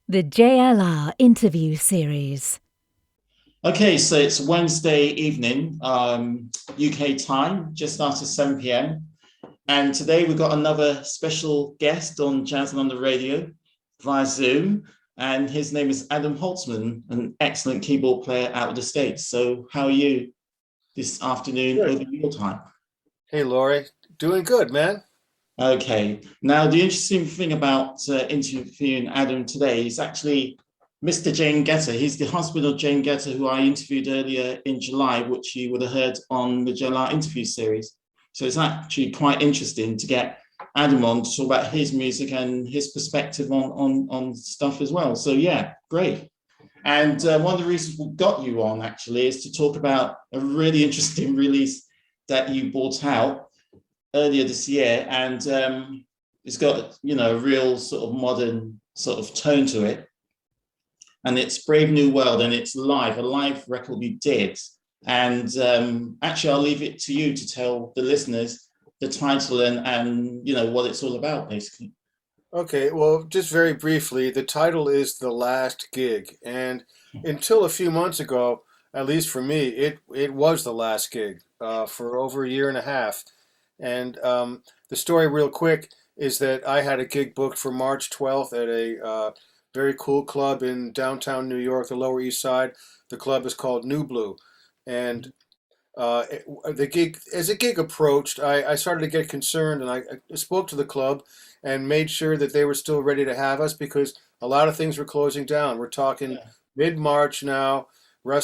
The JLR interview series. Okay, so it's Wednesday evening, UK time, just after 7 p.m. And today we've got another special guest on Jazz on the Radio via Zoom. And his name is Adam Holzman, an excellent keyboard player out of the States. So, how are you this afternoon Good. over your time? Hey, Lori. Doing good, man. Okay. Now, the interesting thing about interviewing Adam today is actually Mr. Jane Getter. He's the husband of Jane Getter, who I interviewed earlier in July, which you would have heard on the JLR interview series. So it's actually quite interesting to get Adam on to talk about his music and his perspective on stuff as well. So yeah, great. And one of the reasons we got you on actually is to talk about a really interesting release that you brought out earlier this year, and it's got a real sort of modern sort of tone to it, and it's Brave New World, and it's a live record you did. And actually, I'll leave it to you to tell the listeners the title and what it's all about, basically. Okay, well, just very briefly, the title is The Last Gig. And until a few months ago, at least for me, it was the last gig for over a year and a half. And the story, real quick, is that I had a gig booked for March 12th at a very cool club in downtown New York, the Lower East Side. The club is called New Blue. And the gig, as the gig approached, I started to get concerned, and I spoke to the club and made sure that they were still ready to have us because a lot of things were closing down. We're talking Yeah. mid-March now. Were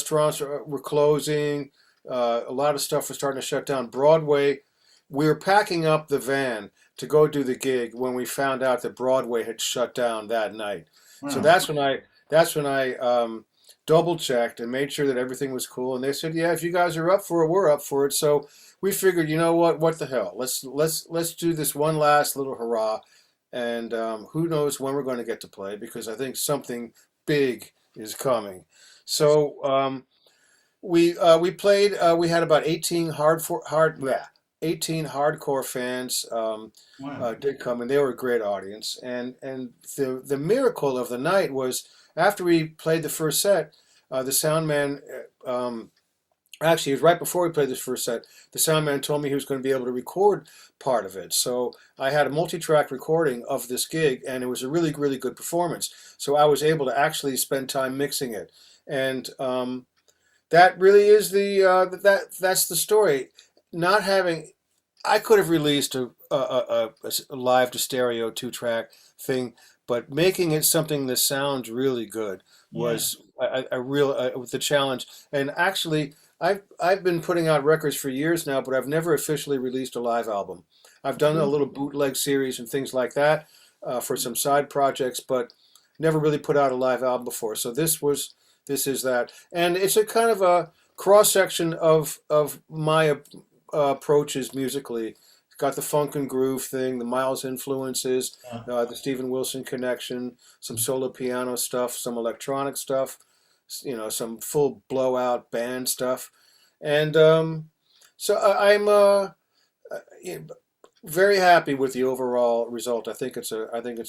closing. A lot of stuff was starting to shut down. Broadway, we were packing up the van to go do the gig when we found out that Broadway had shut down that night. So Wow. that's when I double checked and made sure that everything was cool. And they said, "Yeah, if you guys are up for it, we're up for it." So we figured, you know what? What the hell? Let's do this one last little hurrah. And who knows when we're going to get to play because I think something big is coming. So we played. We had about 18 hardcore fans Wow. did come, and they were a great audience. And the miracle of the night was after we played the first set, the sound man. Actually, it was right before we played this first set. The sound man told me he was going to be able to record part of it. So I had a multi-track recording of this gig, and it was a really, really good performance. So I was able to actually spend time mixing it, and that really is that's the story. Not having, I could have released a live to stereo 2 track thing, but making it something that sounds really good Yeah. was a real the challenge. And actually, I've been putting out records for years now, but I've never officially released a live album. I've done a little bootleg series and things like that for some side projects, but never really put out a live album before. So this is that, and it's a kind of a cross section of my approaches musically. It's got the funk and groove thing, the Miles influences, Yeah. the Stephen Wilson connection, some solo piano stuff, some electronic stuff, some full blowout band stuff, and so I'm yeah, very happy with the overall result. I think it's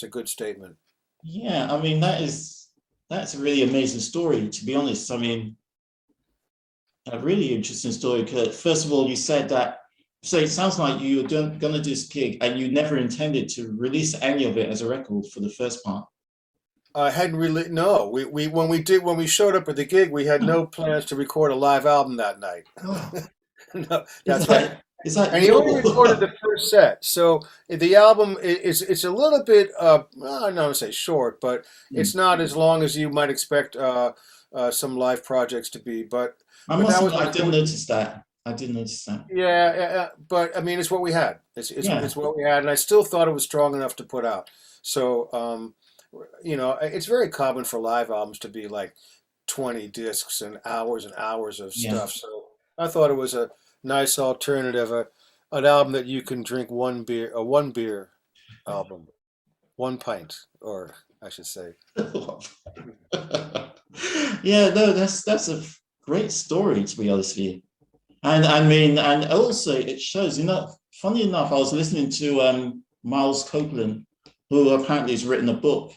a good statement. Yeah, I mean that's a really amazing story, to be honest. I mean, a really interesting story. Kurt. First of all, you said that, so it sounds like you were going to do this gig and you never intended to release any of it as a record for the first part. I hadn't really no. We when we showed up at the gig, we had Oh, no plans to record a live album that night. oh, No, is that's right. that And he only recorded your? the first set, so the album is it's a little bit well, I'm not gonna say short, but it's Hmm. not as long as you might expect some live projects to be. I But must that admit, was I did before. notice that. I did notice that. Yeah, yeah, yeah, but I mean, it's what we had. Yeah, It's what we had, and I still thought it was strong enough to put out. So it's very common for live albums to be like 20 discs and hours of yeah. stuff. So I thought it was a nice alternative, an album that you can drink a one beer album, one pint, or I should say. Yeah, no, that's a great story, to be honest with you. And I mean, and also it shows, funny enough, I was listening to Miles Copeland, who apparently has written a book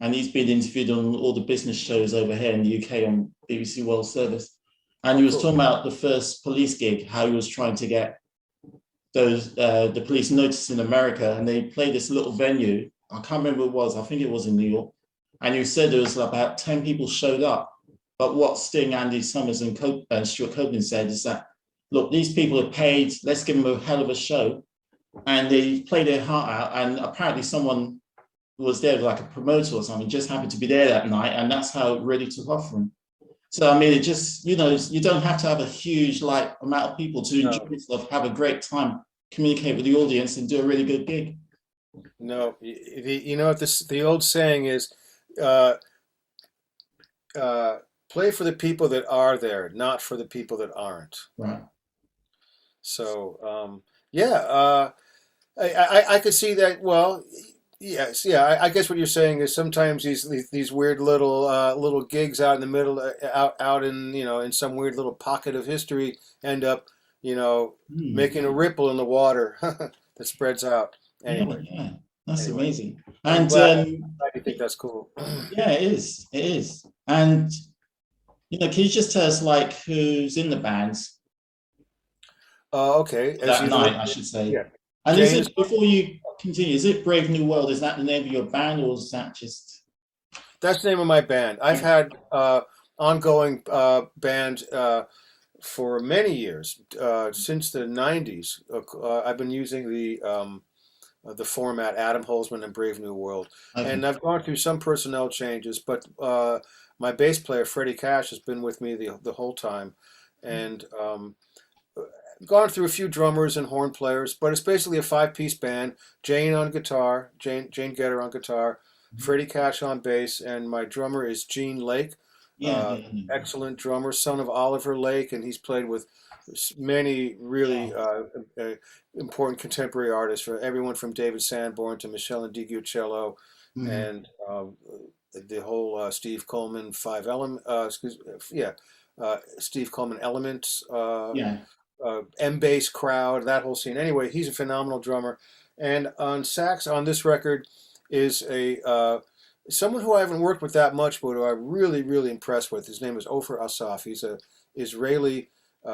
and he's been interviewed on all the business shows over here in the UK on BBC World Service. And he was talking about the first police gig, how he was trying to get the police noticed in America, and they played this little venue. I can't remember what it was. I think it was in New York. And you said there was about 10 people showed up. But what Sting, Andy Summers, and Stuart Copeland said is that, look, these people are paid. Let's give them a hell of a show. And they played their heart out. And apparently someone was there, like a promoter or something, just happened to be there that night. And that's how it really took off for him. So, I mean, it just, you don't have to have a huge amount of people to enjoy yourself, have a great time, communicate with the audience, and do a really good gig. No, you know what the old saying is, play for the people that are there, not for the people that aren't. Right. So, I could see that. Well, yes, yeah. I guess what you're saying is sometimes these weird little gigs out in the middle, out in in some weird little pocket of history end up making a ripple in the water that spreads out. Anyway, yeah. That's amazing. And glad you think that's cool. Yeah, it is. It is. And can you just tell us who's in the bands? Okay. That night, I should say. Yeah. And James, before you continue, is it Brave New World? Is that the name of your band, or is that just? That's the name of my band. I've had ongoing band for many years, since the '90s. I've been using the format Adam Holzman and Brave New World, and I've gone through some personnel changes, but my bass player Freddie Cash has been with me the whole time, and gone through a few drummers and horn players, but it's basically a 5-piece band. Jane on guitar, Jane Getter on guitar, Freddie Cash on bass, and my drummer is Gene Lake. Excellent drummer, son of Oliver Lake, and he's played with many really important contemporary artists, for everyone from David Sanborn to Michelle Ndigio, and the whole Steve Coleman Steve Coleman Elements, M-Bass crowd, that whole scene. Anyway, he's a phenomenal drummer, and on sax on this record is a someone who I haven't worked with that much, but who I'm really, really impressed with. His name is Ofer Asaf. He's a Israeli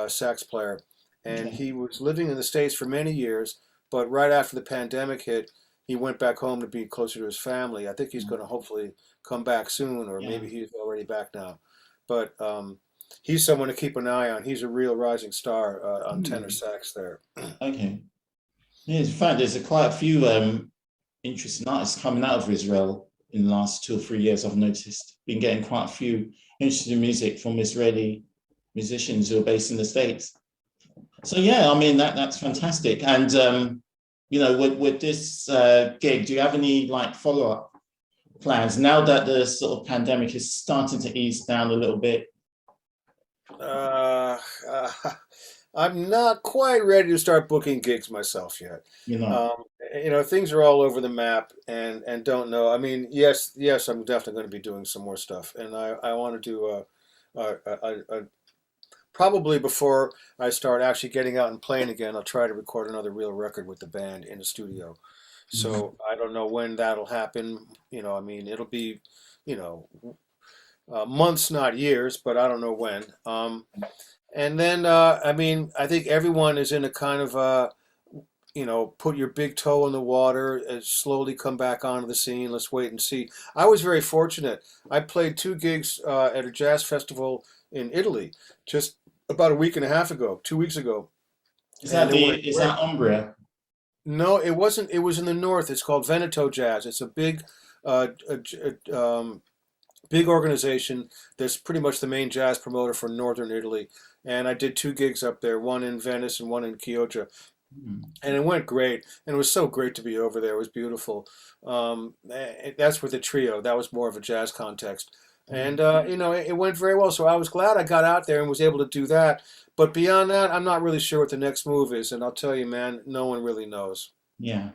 sax player, and he was living in the States for many years, but right after the pandemic hit, he went back home to be closer to his family. I think he's going to hopefully come back soon, or maybe he's already back now. But he's someone to keep an eye on. He's a real rising star on tenor sax there. Okay. Yeah, in fact, there's quite a few interesting artists coming out of Israel in the last 2 or 3 years. I've noticed. Been getting quite a few interesting music from Israeli musicians who are based in the States. So yeah, I mean that's fantastic. And with this gig, do you have any follow-up plans now that the sort of pandemic is starting to ease down a little bit? I'm not quite ready to start booking gigs myself yet. Things are all over the map, and don't know. I mean, yes, I'm definitely going to be doing some more stuff, and I want to do probably before I start actually getting out and playing again, I'll try to record another real record with the band in the studio. So I don't know when that'll happen. I mean, it'll be, months, not years, but I don't know when. And then, I mean, I think everyone is in a kind of, put your big toe in the water and slowly come back onto the scene. Let's wait and see. I was very fortunate. I played 2 gigs at a jazz festival in Italy just about a week and a half ago, 2 weeks ago. Is that Umbria? No, it wasn't. It was in the north. It's called Veneto Jazz. It's a big, big organization that's pretty much the main jazz promoter for northern Italy. And I did 2 gigs up there, one in Venice and one in Chioggia. And it went great. And it was so great to be over there. It was beautiful. That's with the trio. That was more of a jazz context. And, it went very well. So I was glad I got out there and was able to do that. But beyond that, I'm not really sure what the next move is. And I'll tell you, man, no one really knows. Yeah.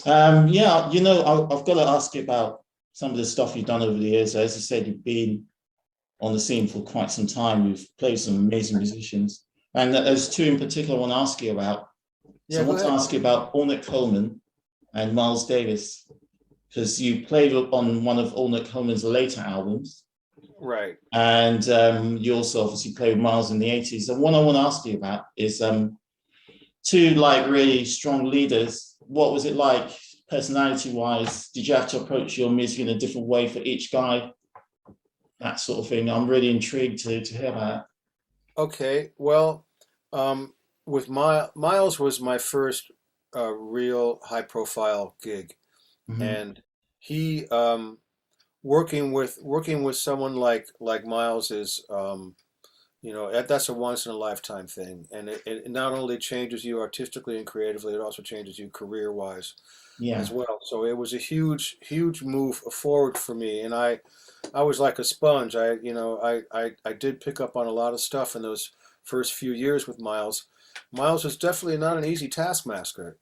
Yeah, I've got to ask you about some of the stuff you've done over the years. As I said, you've been on the scene for quite some time. You've played some amazing musicians. And there's two in particular I want to ask you about. So Yeah, I go want to ahead. ask you about Ornette Coleman and Miles Davis, because you played on one of Ornette Coleman's later albums. Right. And you also obviously played with Miles in the 80s. And what I want to ask you about is two like really strong leaders. What was it like personality wise? Did you have to approach your music in a different way for each guy? That sort of thing. I'm really intrigued to hear about. Okay. Well, um, with Miles was my first real high profile gig, Mm-hmm. and he working with someone like Miles is that's a once in a lifetime thing, and it not only changes you artistically and creatively, it also changes you career wise as Yeah. well. So it was a huge move forward for me, and I was like a sponge. I did pick up on a lot of stuff in those first few years with Miles. Miles was definitely not an easy taskmaster.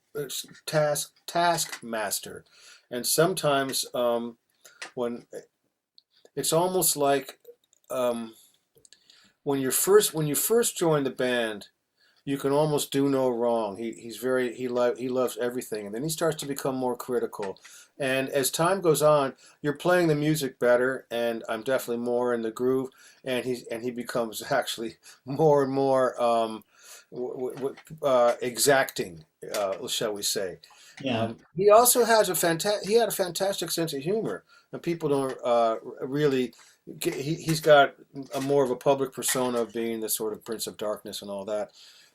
Taskmaster, and sometimes when it's almost like um, when you first join the band, you can almost do no wrong. He loves everything, and then he starts to become more critical. And as time goes on, you're playing the music better, and I'm definitely more in the groove. And he becomes actually more and more exacting, shall we say? Yeah. He also has he had a fantastic sense of humor, and people don't really. He's got a more of a public persona of being the sort of Prince of Darkness and all that,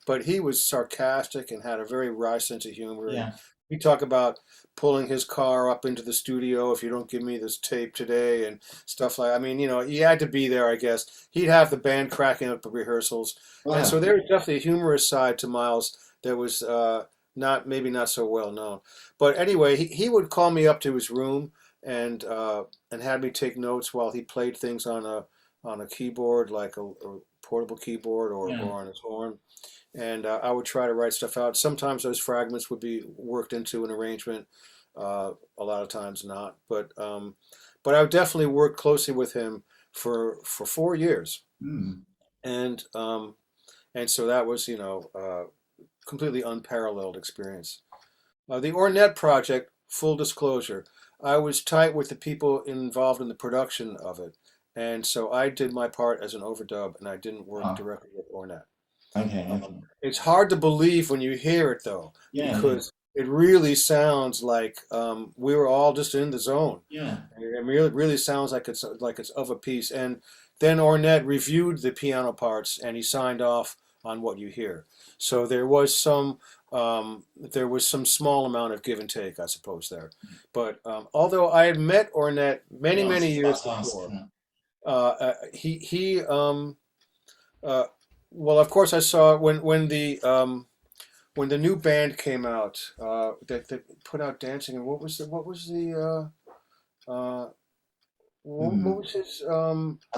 but he was sarcastic and had a very wry sense of humor. And Yeah. he talked about pulling his car up into the studio if you don't give me this tape today and stuff like. I mean, he had to be there, I guess. He'd have the band cracking up the rehearsals, and so Wow. there was definitely a humorous side to Miles that was not so well known. But anyway, he would call me up to his room and had me take notes while he played things on a keyboard like a portable keyboard Yeah. or on his horn, and I would try to write stuff out. Sometimes those fragments would be worked into an arrangement, a lot of times not. But I would definitely work closely with him for 4 years, Mm. and and so that was completely unparalleled experience. The Ornette project, full disclosure, I was tight with the people involved in the production of it, and so I did my part as an overdub, and I didn't work Oh, directly with Ornette. okay. Uh, Okay. it's hard to believe when you hear it though, Yeah. Yeah. because it really sounds like we were all just in the zone. Yeah. It really sounds like it's of a piece. And then Ornette reviewed the piano parts, and he signed off on what you hear. So there was some small amount of give and take, I suppose there. But although I had met Ornette Yeah. I many was years about to ask. before, he uh, well, of course, I saw when the new band came out that put out Dancing, and what was the what Hmm. was his I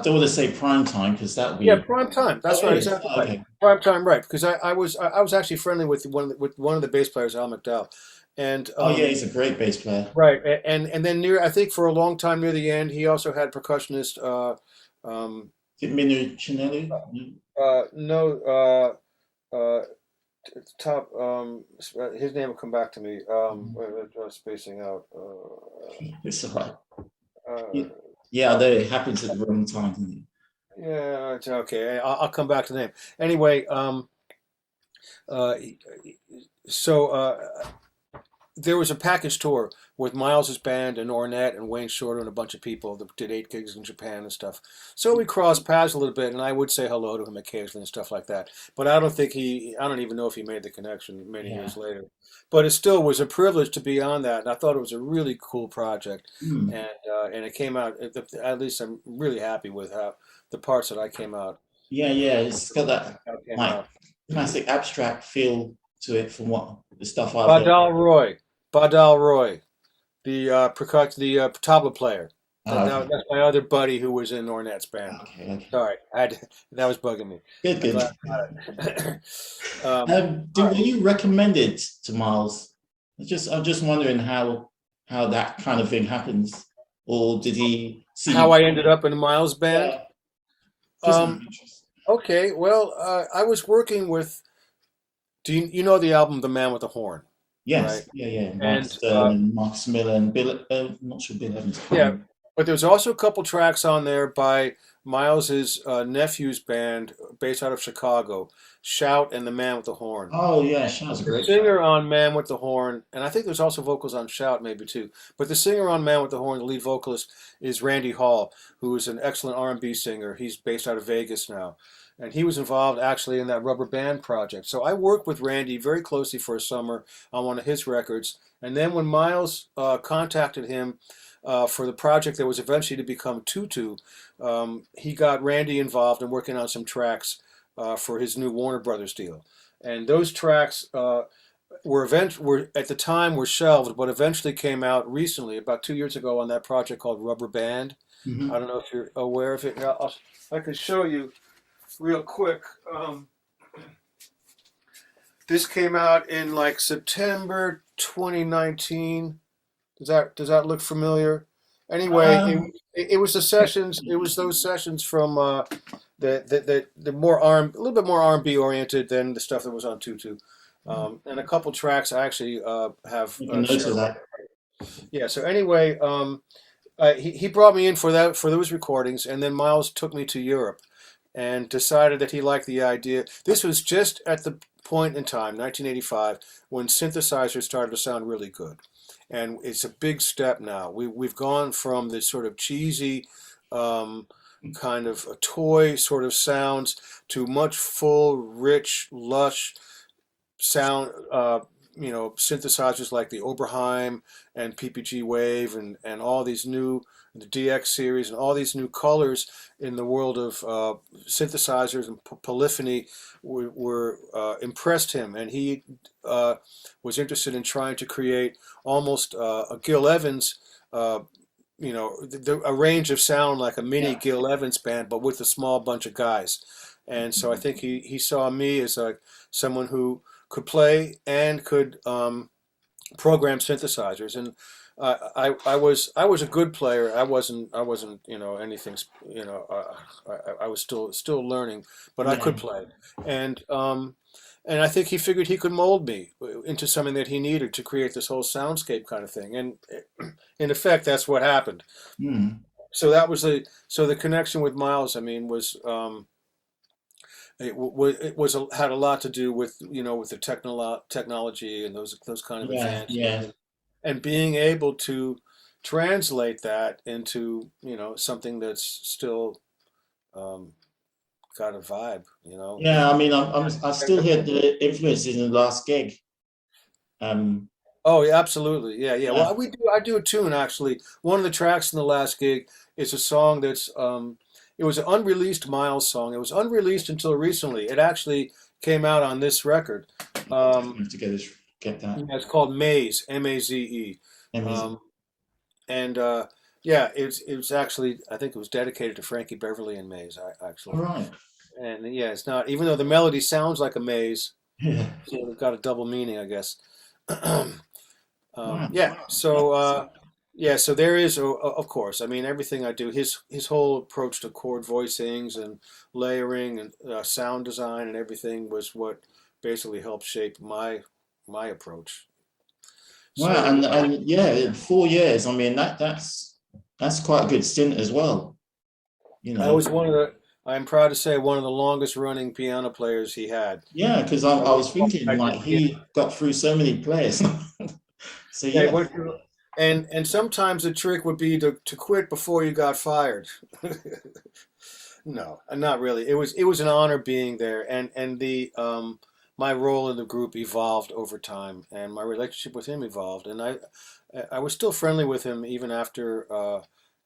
don't want to say prime time because that would yeah, be. Prime Time. Oh, That's it right, is. exactly Oh, right. okay. Prime Time, right? Because I was actually friendly with one of the bass players, Al McDowell, and Oh, yeah. He's a great bass player. right, and then I think for a long time near the end, he also had percussionist. Um, Is it Minu Chinelli? no, uh, top. His name will come back to me. Spacing out. It's all right. Uh, Yeah, I know it happens at the wrong time, doesn't it? yeah, it's okay. I'll come back to the name. Anyway, uh, so there was a package tour with Miles's band and Ornette and Wayne Shorter and a bunch of people that did 8 gigs in Japan and stuff. So we crossed paths a little bit, and I would say hello to him occasionally and stuff like that. But I don't even know if he made the connection many Yeah. years later. But it still was a privilege to be on that, and I thought it was a really cool project. Hmm. And it came out. At least I'm really happy with how the parts that I came out Yeah, yeah. It's got that how it came like out. classic abstract feel to it from what the stuff I've heard. Badal Roy, Badal Roy, the tabla player. Oh, okay. That's my other buddy who was in Ornette's band. Okay, okay. Sorry, that was bugging me. Good, I'm good. glad I got it. Were All right. you recommended to Miles I'm just wondering how that kind of thing happens, or did he see How you? I ended up in the Miles band? Yeah, just out of Um, interest. okay, well, I was working with. Do you know the album The Man with the Horn, right? Yes, yeah, yeah. Mike And Stern and Marcus Miller and Bill. I'm not sure Bill Evans. yeah, but there's also a couple tracks on there by Miles's nephew's band based out of Chicago, Shout and the Man with the Horn. Oh yeah, Shaw's a The great singer show. on Man with the Horn, and I think there's also vocals on Shout maybe too. But the singer on Man with the Horn, the lead vocalist, is Randy Hall, who is an excellent R&B singer. He's based out of Vegas now, and he was involved actually in that Rubber Band project. So I worked with Randy very closely for a summer on one of his records, and then when Miles contacted him for the project that was eventually to become Tutu, he got Randy involved in working on some tracks for his new Warner Brothers deal. And those tracks were at the time were shelved, but eventually came out recently, about 2 years ago, on that project called Rubber Band. I Hmm. don't know if you're aware of it. I can show you real quick. This came out in like September 2019. Does that look familiar? Anyway, Um, it was the sessions. It was those sessions from the more a little bit more R&B oriented than the stuff that was on Tutu, and a couple tracks I actually have make a note shared. of that. Yeah. So anyway, he brought me in for those recordings, and then Miles took me to Europe and decided that he liked the idea. This was just at the point in time, 1985, when synthesizers started to sound really good. And it's a big step now. We've gone from this sort of cheesy, um, kind of a toy sort of sounds to much full, rich, lush sound, synthesizers like the Oberheim and PPG Wave and all these new, the DX series and all these new colors in the world of synthesizers and polyphony were impressed him, and he was interested in trying to create almost a Gil Evans. A range of sound like a mini Yeah. Gil Evans band, but with a small bunch of guys. And so I think he saw me as someone who could play and could program synthesizers. And I was a good player. I wasn't anything. I was still learning, but I could Yeah. play. And I think he figured he could mold me into something that he needed to create this whole soundscape kind of thing. And in effect, that's what happened. Mm. So that was the connection with Miles. I mean, was had a lot to do with with the technology and those kind of Yeah. advances, Yeah. and being able to translate that into something that's still um, got a vibe. Yeah. I mean, I still hear the influences in the last gig. Um, Oh, yeah, absolutely. Yeah, yeah. yeah. Well, I do a tune actually. One of the tracks in the last gig is a song that's it was an unreleased Miles song. It was unreleased until recently. It actually came out on this record. I'll Um, definitely have to get that. yeah, it's called Maze, M-A-Z-E. Amazing. Um, and yeah, it was actually, I think it was dedicated to Frankie Beverly and Maze, All actually. right. And yeah, it's not, even though the melody sounds like a maze, Yeah. so it's got a double meaning, I guess. Wow. Yeah. So yeah. So there is, of course. I mean, everything I do. His whole approach to chord voicings and layering and sound design and everything was what basically helped shape my approach. Wow. So And yeah, 4 years. I mean, that's quite a good stint as well. You I know. was one of the. I'm proud to say one of the longest running piano players he had. Yeah, because I I was was thinking I did like piano. he got through so many players. So Yeah, he yeah. went through, and sometimes the trick would be to quit before you got fired. No, not really. It was an honor being there, and the my role in the group evolved over time, and my relationship with him evolved, and I was still friendly with him even after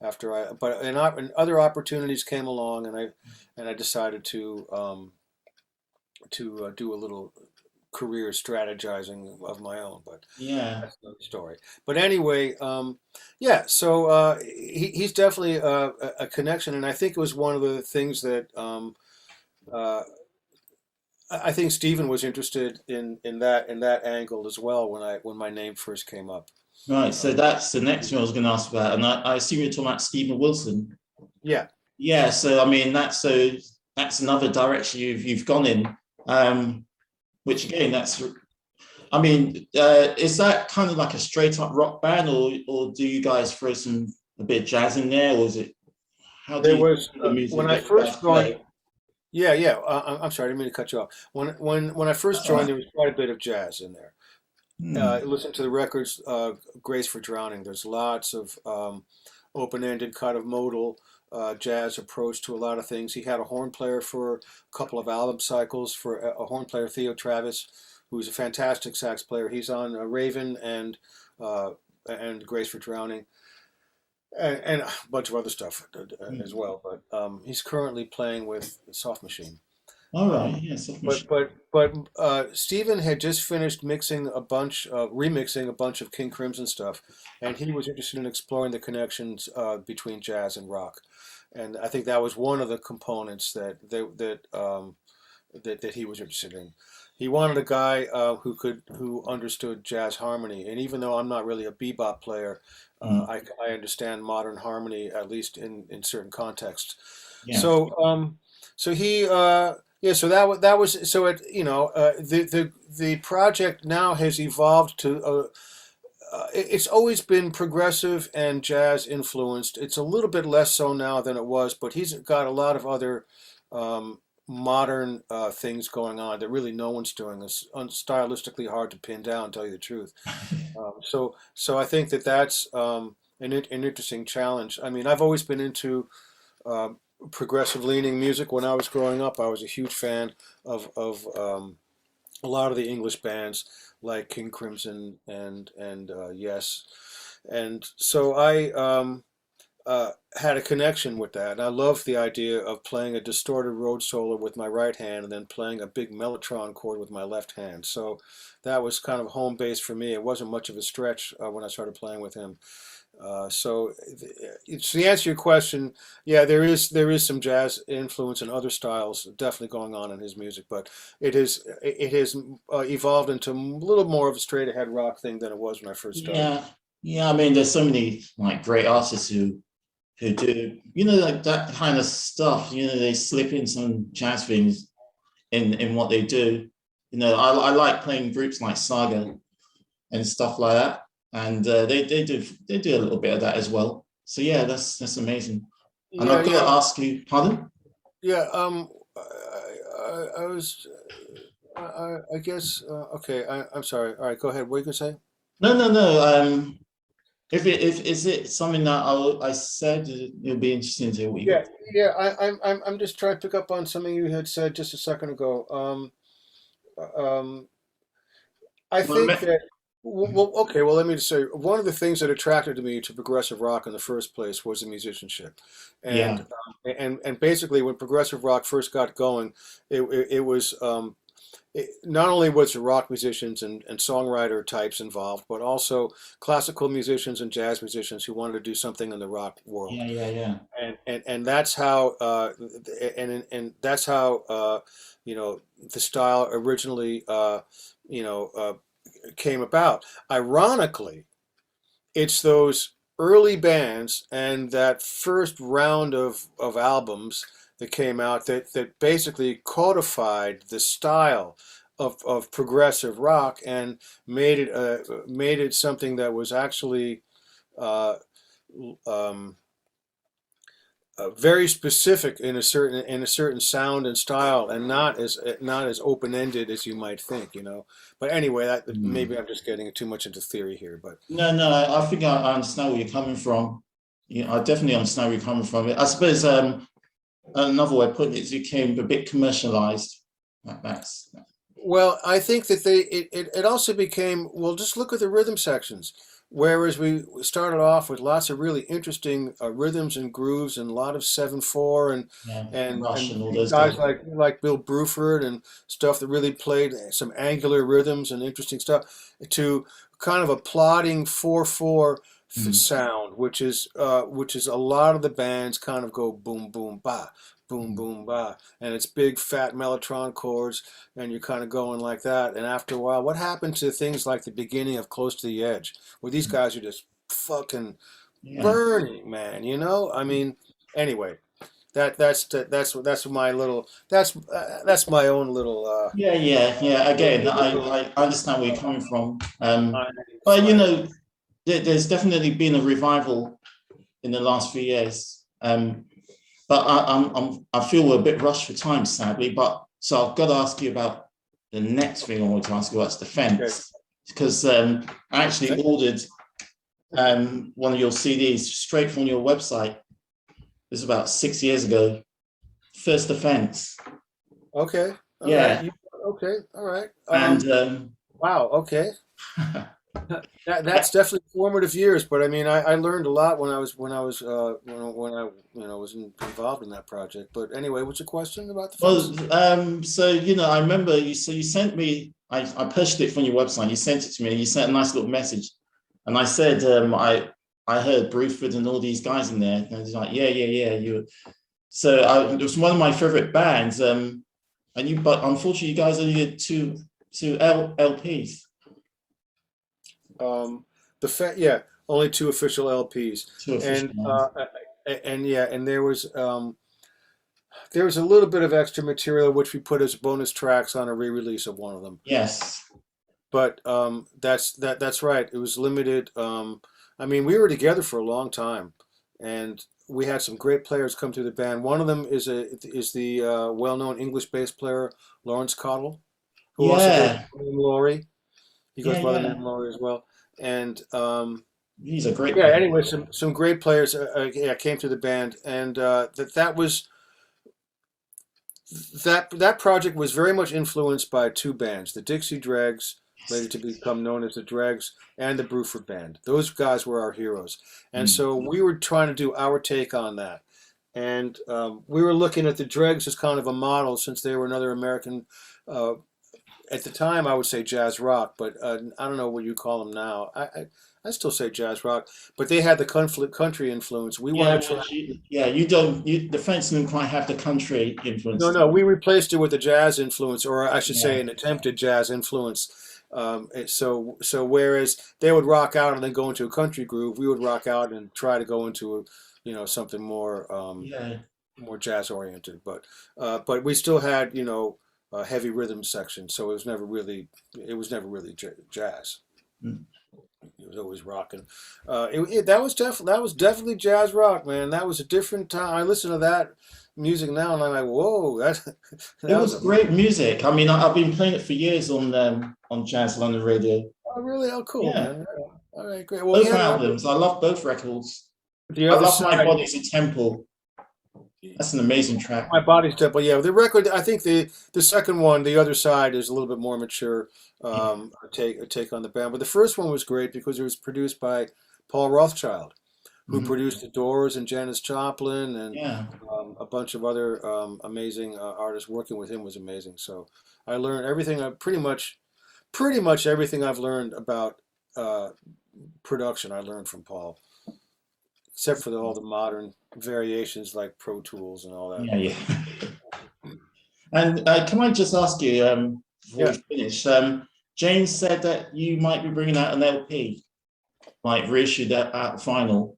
and other opportunities came along, and I decided to do a little career strategizing of my own, but Yeah. that's another story. But anyway, yeah, so he's definitely a connection, and I think it was one of the things that uh, I think Stephen was interested in that angle as well when my name first came up. Right, so Uh, that's the next one I was going to ask about, and I assume you're talking about Stephen Wilson. yeah, Yeah, so I mean that's another direction you've gone in, which again that's I mean is that kind of like a straight up rock band, or do you guys throw a bit of jazz in there, or is it how do there you was the music when I that you first guys joined. play? Yeah, yeah. I'm sorry, I didn't mean to cut you off. When I first That's all joined, right. there was quite a bit of jazz in there. Hmm. Listen to the records, Grace for Drowning. There's lots of open-ended kind of modal jazz approach to a lot of things. He had a horn player for a couple of album cycles for a horn player, Theo Travis, who's a fantastic sax player. He's on Raven uh, and Grace for Drowning. And a bunch of other stuff as Hmm. well, but he's currently playing with Soft Machine. All right, Um, yeah, soft but machine. but but Steven had just finished remixing a bunch of King Crimson stuff, and he was interested in exploring the connections between jazz and rock, and I think that was one of the components that he was interested in. He wanted a guy who understood jazz harmony, and even though I'm not really a bebop player, Hmm. I understand modern harmony at least in certain contexts. Yeah. So so he yeah, so that was so it the project now has evolved to it's always been progressive and jazz influenced. It's a little bit less so now than it was, but he's got a lot of other modern things going on that really no one's doing. It's stylistically hard to pin down, tell you the truth. So I think that's an interesting challenge. I mean, I've always been into uh, progressive leaning music. When I was growing up, I was a huge fan of a lot of the English bands like King Crimson and Yes, and so I had a connection with that. And I loved the idea of playing a distorted Rhodes solo with my right hand and then playing a big mellotron chord with my left hand. So that was kind of home base for me. It wasn't much of a stretch when I started playing with him. So, to answer your question, yeah, there is some jazz influence and other styles definitely going on in his music, but it has evolved into a little more of a straight ahead rock thing than it was when I first started. Yeah. Yeah, I mean there's so many like great artists who do, like that kind of stuff. They slip in some jazz things in what they do. I like playing groups like Saga and stuff like that, and they do a little bit of that as well. So yeah, that's amazing. And Yeah, I've got yeah, to ask you, pardon? yeah. I was, I guess, okay. I'm sorry. All right, go ahead. What are you gonna say? No, no, no. If is it something that I said, it'll be interesting to hear what you got. Yeah, yeah. I'm just trying to pick up on something you had said just a second ago. Um, I Well, think that, well, okay, well, let me just say, one of the things that attracted to me to progressive rock in the first place was the musicianship. And yeah, and basically when progressive rock first got going, it was not only was the rock musicians and songwriter types involved, but also classical musicians and jazz musicians who wanted to do something in the rock world. yeah, yeah, yeah. And that's how that's how the style originally came about. Ironically, it's those early bands and that first round of albums that came out that basically codified the style of progressive rock and made it something that was actually uh, um, very specific in a certain sound and style, and not as open ended as you might think, you know. But anyway, that maybe Hmm. I'm just getting too much into theory here, but No, no, I think I understand where you're coming from. I definitely understand where you're coming from. I suppose another way of putting it is it became a bit commercialized. That's well, I think that it also became, well, just look at the rhythm sections. Whereas we started off with lots of really interesting rhythms and grooves and a lot of 7/4 and yeah, and Rush and and all those guys guys. like Bill Bruford and stuff that really played some angular rhythms and interesting stuff to kind of a plodding 4/4 Mm. sound, which is a lot of the bands kind of go boom boom ba boom, boom, ba, and it's big fat mellotron chords, and you're kind of going like that. And after a while, what happened to things like the beginning of Close to the Edge, where these guys are just fucking Yeah. burning, man? You know, I mean, anyway, that's my little that's my own little Yeah, yeah, yeah. Again, little I understand where you're coming from. But you fire. know, there's definitely been a revival in the last few years. But I feel we're a bit rushed for time, sadly. But so I've got to ask you about the next thing I want to ask you about is Okay. defense, because I actually ordered one of your CDs straight from your website. This is about 6 years ago. First Defense. Okay. All Yeah. right. Okay. All right. And Wow. Okay. That's definitely formative years, but I mean, I learned a lot when I was when I was involved in that project. But anyway, what's your question about the fence? well, so you know, I remember you. So you sent me. I purchased it from your website. You sent it to me. And you sent a nice little message, and I said, I heard Bruford and all these guys in there, and he's like, yeah, yeah, yeah. You. So it was one of my favorite bands. And you, but unfortunately, you guys only did two LPs. Yeah, only two official LPs, Two official and ones. yeah, and there was a little bit of extra material which we put as bonus tracks on a re-release of one of them. Yes. But that's right. It was limited. I mean, we were together for a long time, and we had some great players come through the band. One of them is the well-known English bass player Lawrence Cottle, who also goes by Yeah. the name Laurie. He Yeah. goes by the Yeah. name Laurie as well. And He's a great yeah, player. anyway, some great players yeah, came through the band, and that project was very much influenced by two bands, the Dixie Dregs, later to become known as the Dregs, and the Bruford Band. Those guys were our heroes. And Mm. so we were trying to do our take on that. And we were looking at the Dregs as kind of a model, since they were another American, uh, at the time I would say jazz rock, but I don't know what you call them now. I still say jazz rock, but they had the country influence. We Yeah, want to well, try. yeah, you don't. The French didn't quite have the country No, influence. no, we replaced it with a jazz influence, or I should say, Yeah, an attempted jazz influence. So whereas they would rock out and then go into a country groove, we would rock out and try to go into something yeah. more jazz oriented. But we still had a heavy rhythm section, so it was never really jazz. Mm. It was always rocking. That was definitely jazz rock, man. That was a different time. I listen to that music now, and I'm like, whoa, that It that was was a great music. I mean, I've been playing it for years on Jazz London Radio. oh, really cool, Yeah, man. Yeah. All right, great. Well, both yeah, albums. I love both records. the I other love My side, Body's a Temple. That's an amazing track. my body's temple. Yeah, the record. I think the second one, the other side, is a little bit more mature. Yeah. A take on the band, but the first one was great because it was produced by Paul Rothchild, who Mhm. produced The Doors and Janis Joplin and Yeah. a bunch of other amazing artists. Working with him was amazing. So I learned everything. Pretty much everything I've learned about uh, production. I learned from Paul, except for all the modern variations like Pro Tools and all that. Yeah, But yeah. And can I just ask you, before yeah, we finish, James said that you might be bringing out an LP, like reissued that at vinyl.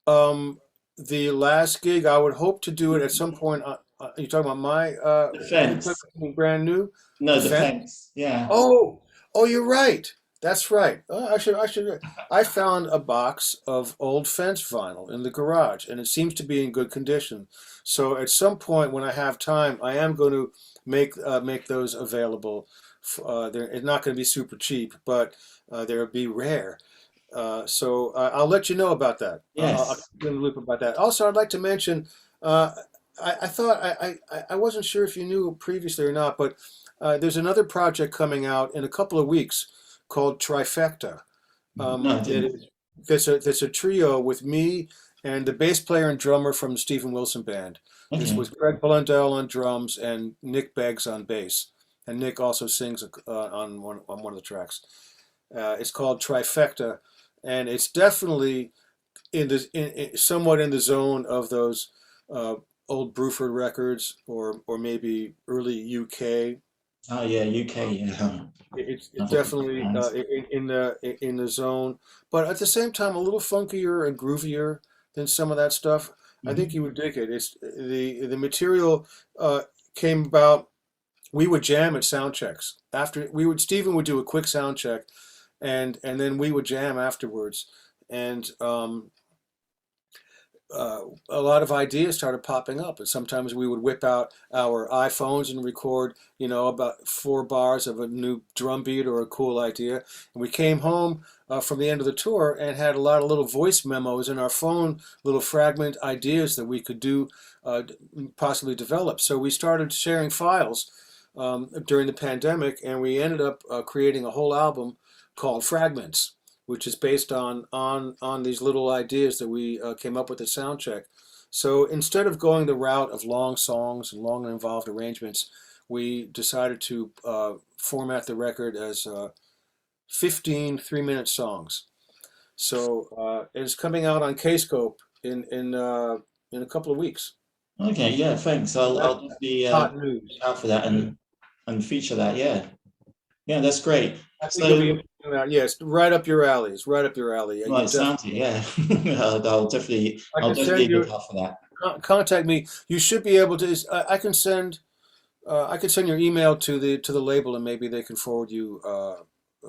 um, the last gig I would hope to do it at some point. You talking about my? You talking Defense. about something brand new? No, Defense. Defense. Yeah. Oh, oh, you're right. That's right. I should. I found a box of old Fence vinyl in the garage, and it seems to be in good condition. So at some point when I have time, I am going to make those available. It's not going to be super cheap, but they'll be rare. So I'll let you know about that. I'll Yes. keep you in the loop about that. Also, I'd like to mention. Uh, I thought I wasn't sure if you knew previously or not, but there's another project coming out in a couple of weeks called Trifecta. No, I That didn't. is, that's a trio with me and the bass player and drummer from the Stephen Wilson Band. This Okay. was Greg Blundell on drums and Nick Beggs on bass, and Nick also sings on one of the tracks. It's called Trifecta, and it's definitely somewhat in the zone of those uh, old Bruford records, or maybe early UK. Oh yeah, UK. Yeah, It's another big definitely band. in the zone, but at the same time a little funkier and groovier than some of that stuff. I think Mhm. you would dig it. It's the material came about. We would jam at sound checks. After we would Stephen would do a quick sound check, and then we would jam afterwards. And a lot of ideas started popping up, and sometimes we would whip out our iPhones and record, about 4 bars of a new drum beat or a cool idea. And we came home from the end of the tour and had a lot of little voice memos in our phone, little fragment ideas that we could do, possibly develop. So we started sharing files during the pandemic, and we ended up creating a whole album called Fragments, which is based on these little ideas that we came up with at soundcheck. So instead of going the route of long songs and long and involved arrangements, we decided to format the record as 15 3-minute songs. So it's coming out on Kscope in a couple of weeks. Okay, yeah, thanks. So I'll that's definitely hot look news. out for that and feature that. Yeah, yeah, that's great. I think you'll be So, interested in that. Yes, right up your alley. It's right up your alley. well, You it sounds it. definitely. Yeah, I I'll can send definitely you. look out for that. Contact me. You should be able to. I can send. I can send your email to the label, and maybe they can forward you,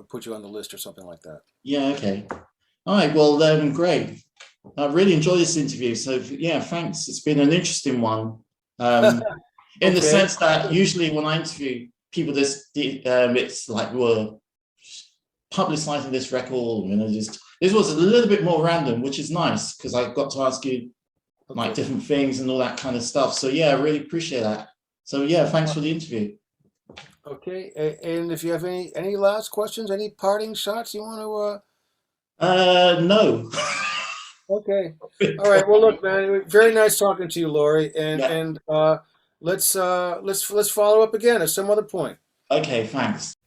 put you on the list or something like that. Yeah, okay. All right. Well, great. I really enjoyed this interview. So yeah, thanks. It's been an interesting one. Um, in the Okay. sense that usually when I interview people, it's like we're publicizing this record, just this was a little bit more random, which is nice because I got to ask you like Okay. different things and all that kind of stuff. So yeah, I really appreciate that. So yeah, thanks Uh, for the interview. Okay. And if you have any last questions, any parting shots you want to. No. Okay. All right. Well, look, man. Very nice talking to you, Lori. And Yeah. and let's follow up again at some other point. Okay, thanks.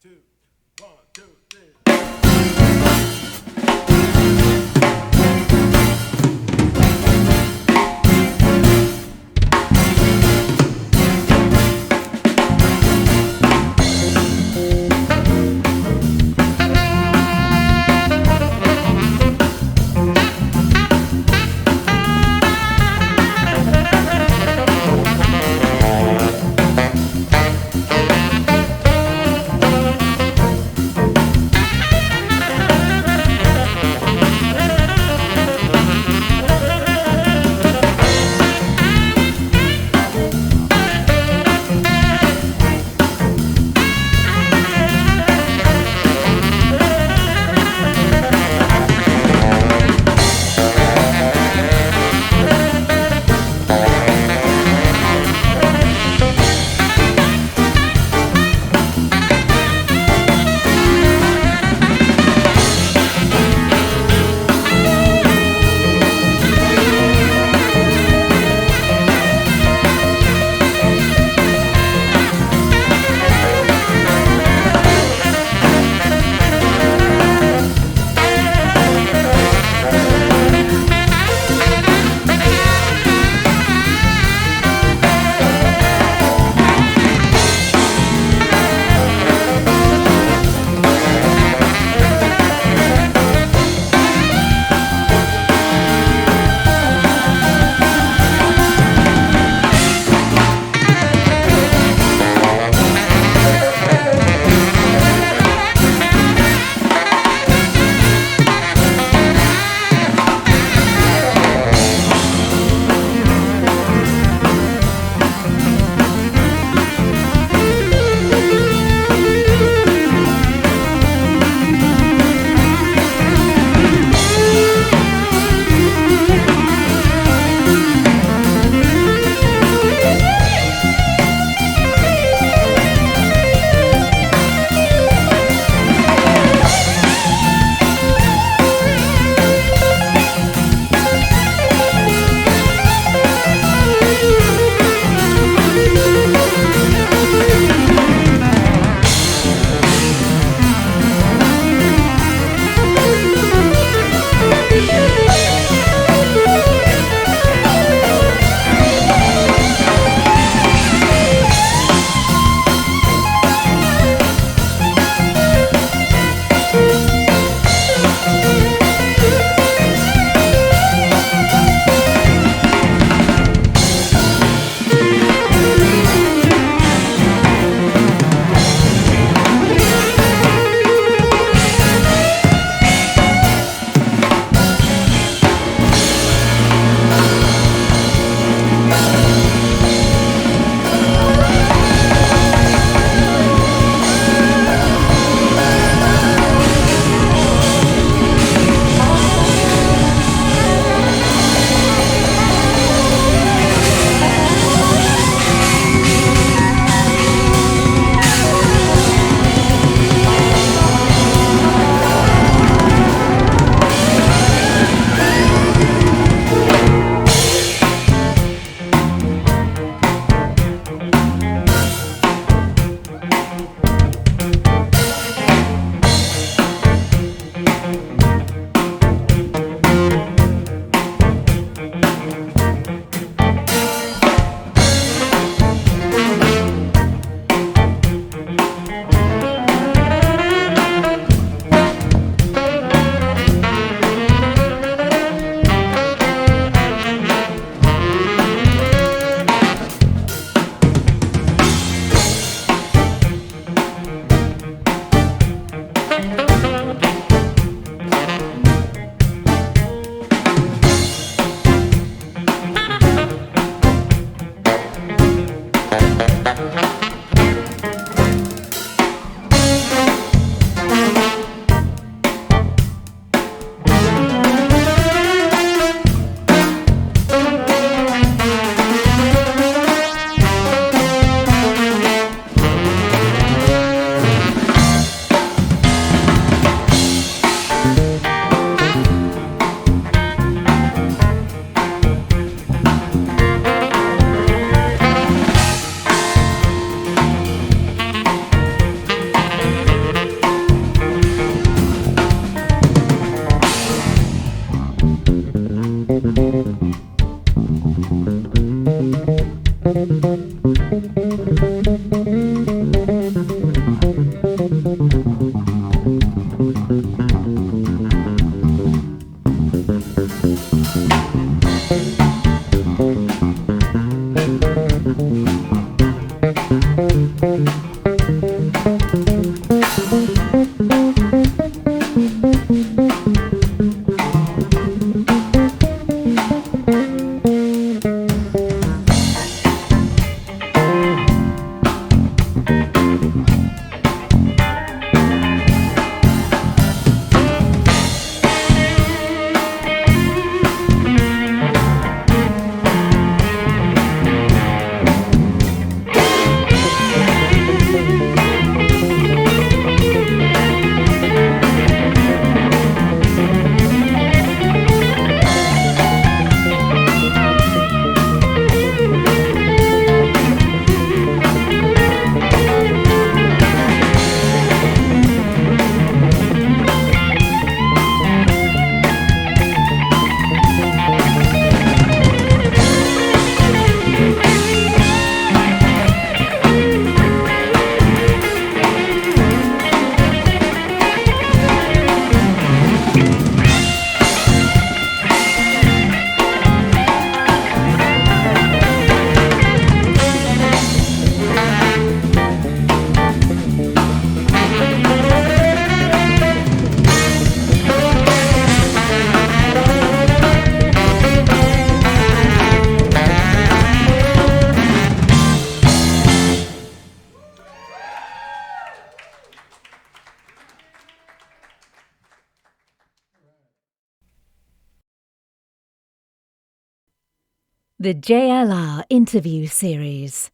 The JLR Interview Series.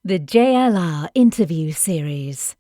The JLR Interview Series.